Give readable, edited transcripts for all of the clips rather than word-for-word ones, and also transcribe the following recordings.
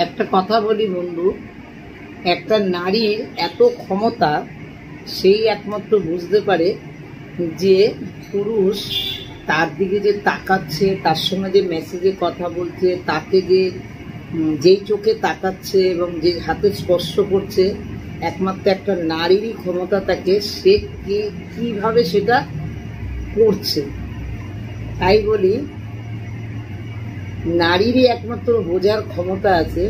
একটা কথা বলি বন্ধু, একটা নারীর এত ক্ষমতা সেই একমাত্র বুঝতে পারে যে পুরুষ তার দিকে যে তাকাচ্ছে, তার সঙ্গে যে মেসেজে কথা বলছে, তাকে যে যেই চোখে তাকাচ্ছে এবং যে হাতে স্পর্শ করছে, একমাত্র একটা নারীরই ক্ষমতা থাকে সে কিভাবে সেটা করছে। তাই বলি নারীরই একমাত্র বোঝার ক্ষমতা আছে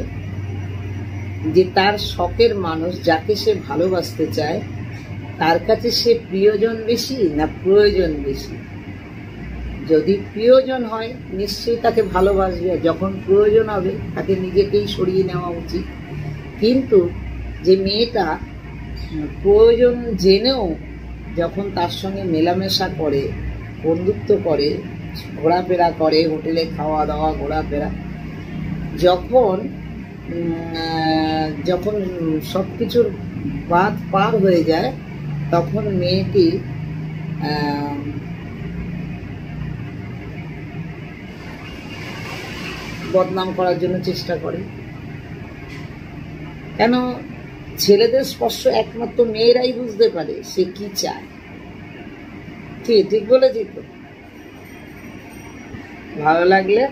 যে তার শখের মানুষ যাকে সে ভালোবাসতে চায় তার কাছে সে প্রিয়জন বেশি না প্রয়োজন বেশি। যদি প্রিয়জন হয় নিশ্চয়ই তাকে ভালোবাসবে, যখন প্রয়োজন হবে তাকে নিজেকেই সরিয়ে নেওয়া উচিত। কিন্তু যে মেয়েটা প্রয়োজন জেনেও যখন তার সঙ্গে মেলামেশা করে, বন্ধুত্ব করে, ঘোরাফেরা করে, হোটেলে খাওয়া দাওয়া ঘোরাফেরা, যখন যখন সব কিছুর বাদ পার হয়ে যায় তখন মেয়েটি বদনাম করার জন্য চেষ্টা করে। কেন? ছেলেদের স্পর্শ একমাত্র মেয়েরাই বুঝতে পারে সে কি চায়। ঠিক বলেছি তো? ভালো লাগলে